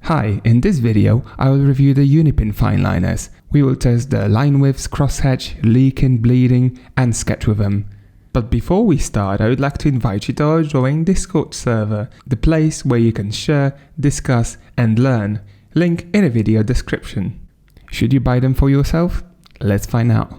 Hi, in this video I will review the Uni-Pin Fineliners. We will test the line widths, crosshatch, leaking, bleeding and sketch with them. But before we start, I would like to invite you to our Drawing Discord server, the place where you can share, discuss and learn. Link in the video description. Should you buy them for yourself? Let's find out.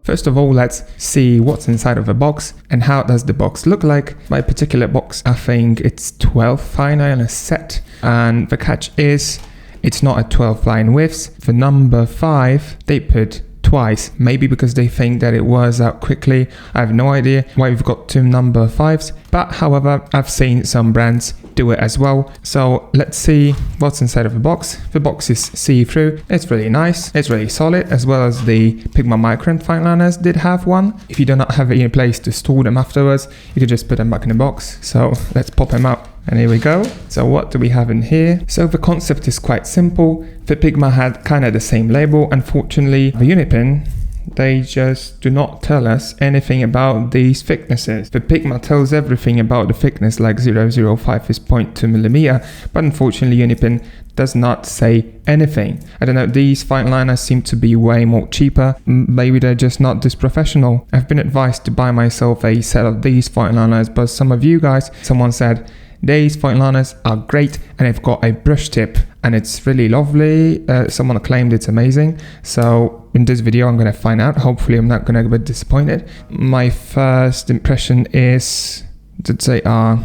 First of all, let's see what's inside of a box and how does the box look like. My particular box, I think it's 12 fineliner set, and the catch is it's not a 12 line widths. The number 5 they put twice, maybe because they think that it wears out quickly. I have no idea why we've got two number 5s, but however, I've seen some brands do it as well. So let's see what's inside of the box. The box is see-through. It's really nice. It's really solid, as well as the Pigma Micron Fineliners did have one. If you do not have any place to store them afterwards, you can just put them back in the box. So let's pop them out. And here we go. So what do we have in here? So the concept is quite simple. The Pigma had kind of the same label. Unfortunately, the Uni-Pin, they just do not tell us anything about these thicknesses. The Pigma tells everything about the thickness, like 0.05 is 0.2 millimeter, but unfortunately Uni-Pin does not say anything. I don't know, these Fineliners seem to be way more cheaper. Maybe they're just not this professional. I've been advised to buy myself a set of these Fineliners, but some of you guys, someone said, these Fineliners are great and they've got a brush tip and it's really lovely. Someone claimed it's amazing. So in this video I'm going to find out. Hopefully I'm not going to be disappointed. My first impression is that they are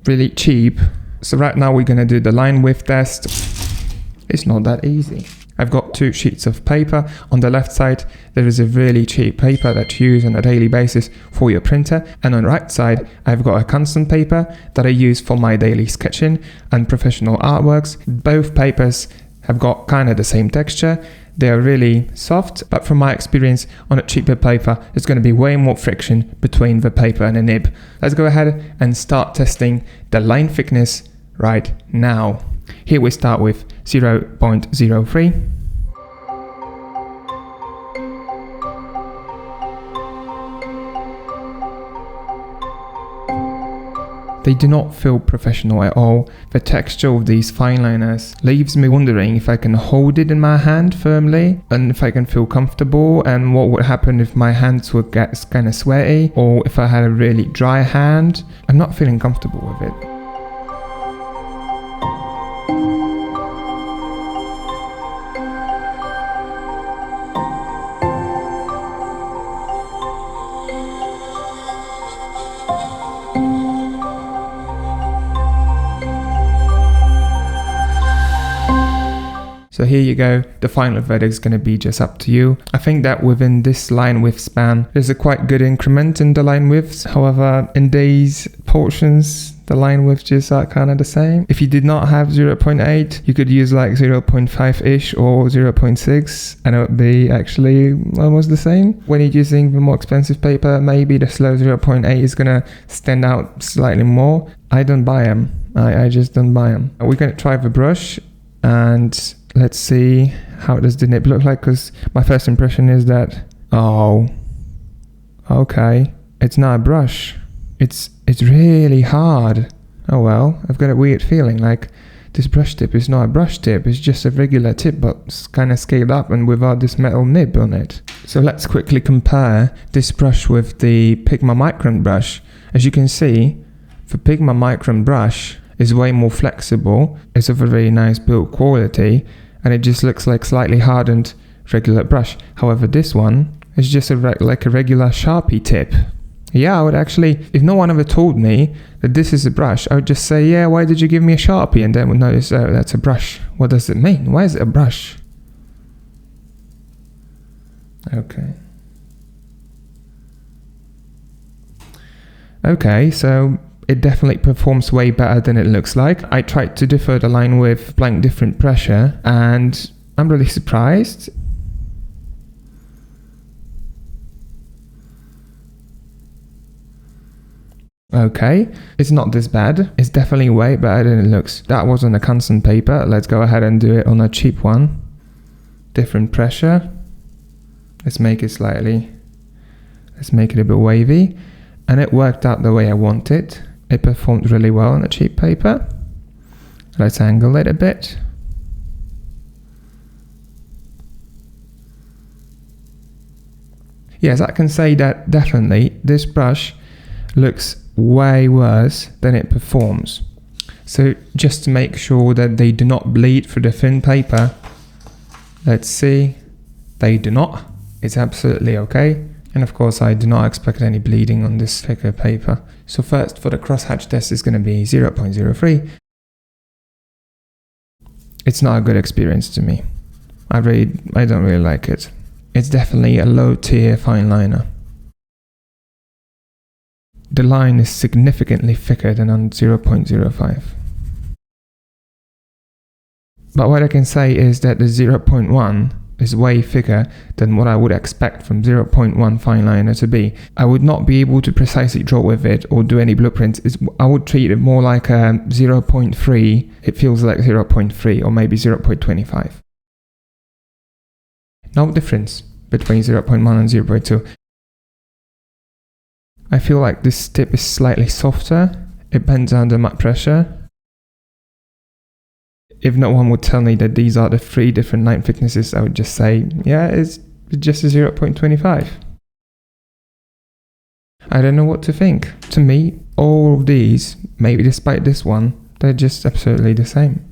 really cheap. So right now we're going to do the line width test. It's not that easy. I've got two sheets of paper. On the left side, there is a really cheap paper that you use on a daily basis for your printer. And on the right side, I've got a Canson paper that I use for my daily sketching and professional artworks. Both papers have got kind of the same texture. They're really soft, but from my experience on a cheaper paper, there's going to be way more friction between the paper and the nib. Let's go ahead and start testing the line thickness right now. Here we start with 0.03. They do not feel professional at all. The texture of these Fineliners leaves me wondering if I can hold it in my hand firmly and if I can feel comfortable, and what would happen if my hands would get kind of sweaty, or if I had a really dry hand. I'm not feeling comfortable with it. So here you go, the final verdict is going to be just up to you. I think that within this line width span, there's a quite good increment in the line widths. However, in these portions, the line widths just are kind of the same. If you did not have 0.8, you could use like 0.5-ish or 0.6 and it would be actually almost the same. When you're using the more expensive paper, maybe the slow 0.8 is going to stand out slightly more. I don't buy them. I just don't buy them. We're going to try the brush and let's see how does the nib look like, because my first impression is that, oh, okay, it's not a brush. It's really hard. Oh well, I've got a weird feeling like this brush tip is not a brush tip, it's just a regular tip but kind of scaled up and without this metal nib on it. So let's quickly compare this brush with the Pigma Micron brush. As you can see, the Pigma Micron brush is way more flexible, it's of a very nice build quality, and it just looks like slightly hardened regular brush. However, this one is just like a regular Sharpie tip. Yeah, I would actually, if no one ever told me that this is a brush, I would just say, yeah, why did you give me a Sharpie? And then would notice, oh, that's a brush. What does it mean? Why is it a brush? Okay. Okay, so it definitely performs way better than it looks like. I tried to differ the line with applying different pressure and I'm really surprised. Okay, it's not this bad. It's definitely way better than it looks. That was on a Canson paper. Let's go ahead and do it on a cheap one. Different pressure. Let's make it slightly Let's make it a bit wavy. And it worked out the way I wanted. It performed really well on a cheap paper. Let's angle it a bit. Yes, I can say that definitely this brush looks way worse than it performs. So just to make sure that they do not bleed through the thin paper, let's see, they do not. It's absolutely okay. And of course I do not expect any bleeding on this thicker paper. So first for the crosshatch test is going to be 0.03. It's not a good experience to me. I don't really like it. It's definitely a low tier fine liner. The line is significantly thicker than on 0.05. But what I can say is that the 0.1 is way thicker than what I would expect from 0.1 fine liner to be. I would not be able to precisely draw with it or do any blueprints. I would treat it more like a 0.3. It feels like 0.3 or maybe 0.25. No difference between 0.1 and 0.2. I feel like this tip is slightly softer. It bends under much pressure. If no one would tell me that these are the 3 different line thicknesses, I would just say, yeah, it's just a 0.25. I don't know what to think. To me, all of these, maybe despite this one, they're just absolutely the same.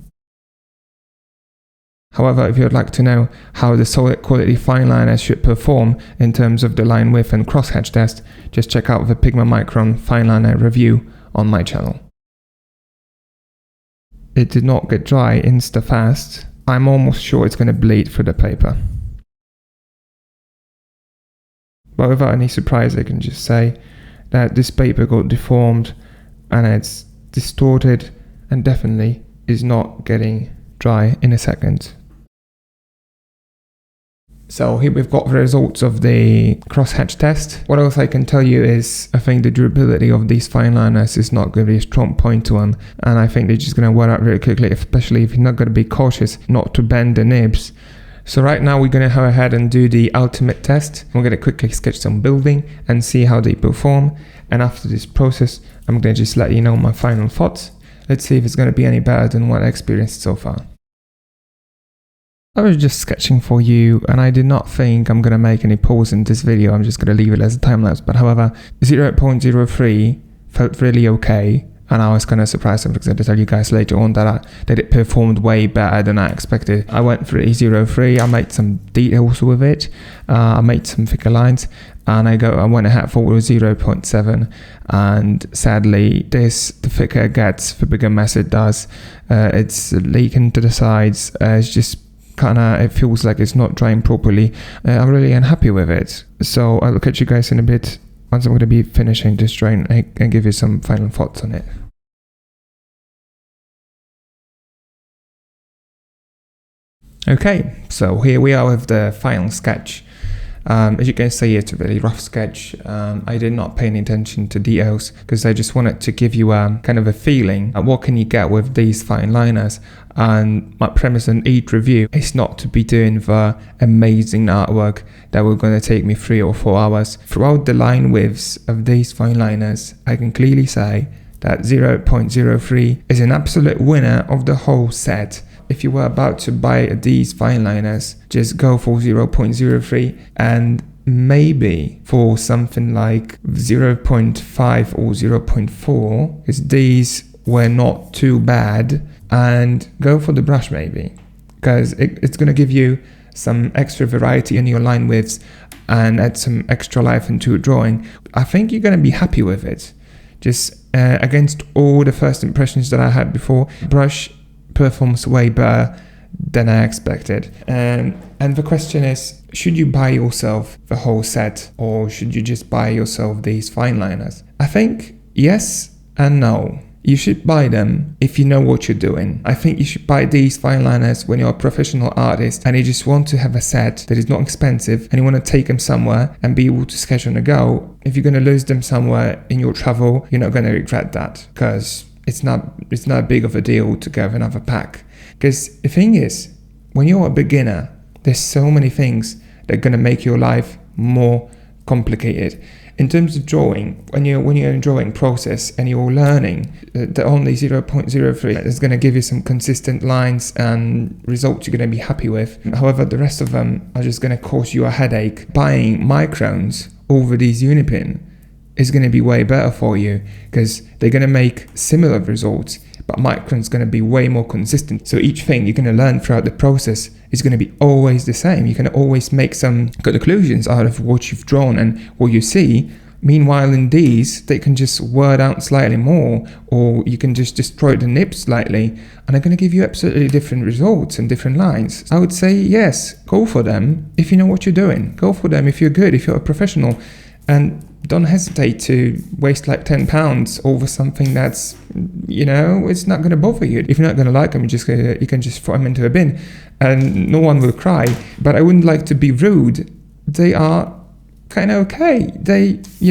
However, if you'd like to know how the solid quality fine liners should perform in terms of the line width and crosshatch test, just check out the Pigma Micron fine liner review on my channel. It did not get dry insta-fast. I'm almost sure it's going to bleed through the paper. But without any surprise, I can just say that this paper got deformed and it's distorted and definitely is not getting dry in a second. So here we've got the results of the crosshatch test. What else I can tell you is I think the durability of these fine liners is not going to be a strong point to them, and I think they're just going to wear out really quickly, especially if you're not going to be cautious not to bend the nibs. So right now we're going to go ahead and do the ultimate test. I'm going to quickly sketch some building and see how they perform, and after this process I'm going to just let you know my final thoughts. Let's see if it's going to be any better than what I experienced so far. I was just sketching for you and I did not think I'm going to make any pause in this video. I'm just going to leave it as a time lapse. But however, 0.03 felt really okay, and I was kind of surprised because I tell you guys later on that it performed way better than I expected. I went for 0.03. I made some details with it. I made some thicker lines, and I went ahead for 0.7, and sadly the thicker it gets, the bigger mess it does. It's leaking to the sides. It's just it feels like it's not drying properly. I'm really unhappy with it. So I'll catch you guys in a bit once I'm going to be finishing this drawing and give you some final thoughts on it. Okay, so here we are with the final sketch. As you can see, it's a really rough sketch. I did not pay any attention to details because I just wanted to give you kind of a feeling of what can you get with these fine liners. And my premise in each review is not to be doing the amazing artwork that will going to take me 3 or 4 hours. Throughout the line widths of these fine liners, I can clearly say that 0.03 is an absolute winner of the whole set. If you were about to buy these fine liners, just go for 0.03, and maybe for something like 0.5 or 0.4, because these were not too bad, and go for the brush maybe, because it's going to give you some extra variety in your line widths and add some extra life into your drawing. I think you're going to be happy with it. Just against all the first impressions that I had before, brush performs way better than I expected. And the question is, should you buy yourself the whole set, or should you just buy yourself these fine liners? I think yes and no. You should buy them if you know what you're doing. I think you should buy these fine liners when you're a professional artist and you just want to have a set that is not expensive and you want to take them somewhere and be able to sketch on the go. If you're going to lose them somewhere in your travel, you're not going to regret that, because it's not big of a deal to get another pack. Because the thing is, when you're a beginner, there's so many things that are going to make your life more complicated. In terms of drawing, when you're in a drawing process and you're learning, the only 0.03 is going to give you some consistent lines and results you're going to be happy with. However, the rest of them are just going to cause you a headache. Buying Microns over these Uni-Pin is going to be way better for you because they're going to make similar results, but Micron's going to be way more consistent. So each thing you're going to learn throughout the process is going to be always the same. You can always make some conclusions out of what you've drawn and what you see. Meanwhile, in these, they can just word out slightly more, or you can just destroy the nib slightly, and they're going to give you absolutely different results and different lines. I would say, yes, go for them if you know what you're doing. Go for them if you're good, if you're a professional. And don't hesitate to waste like £10 over something that's, it's not going to bother you. If you're not going to like them, you can just throw them into a bin and no one will cry. But I wouldn't like to be rude. They are kind of okay.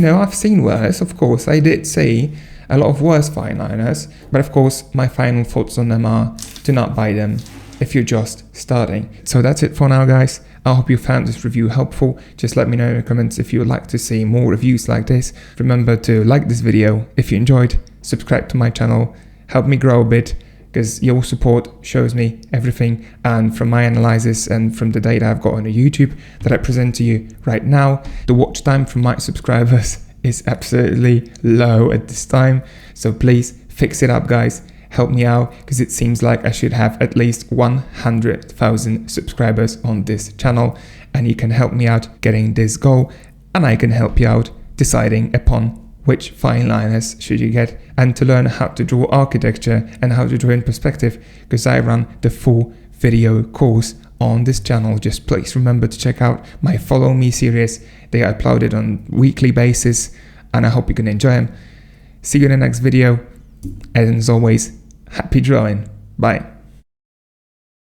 I've seen worse, of course. I did see a lot of worse Fineliners. But of course, my final thoughts on them are, do not buy them if you're just starting. So that's it for now, guys. I hope you found this review helpful. Just let me know in the comments if you would like to see more reviews like this. Remember to like this video if you enjoyed, subscribe to my channel, help me grow a bit, because your support shows me everything. And from my analysis and from the data I've got on the YouTube that I present to you right now, the watch time from my subscribers is absolutely low at this time. So please fix it up, guys. Help me out, because it seems like I should have at least 100,000 subscribers on this channel, and you can help me out getting this goal, and I can help you out deciding upon which Fineliners should you get, and to learn how to draw architecture and how to draw in perspective, because I run the full video course on this channel. Just please remember to check out my Follow Me series. They are uploaded on weekly basis, and I hope you can enjoy them. See you in the next video, and as always, happy drawing. Bye.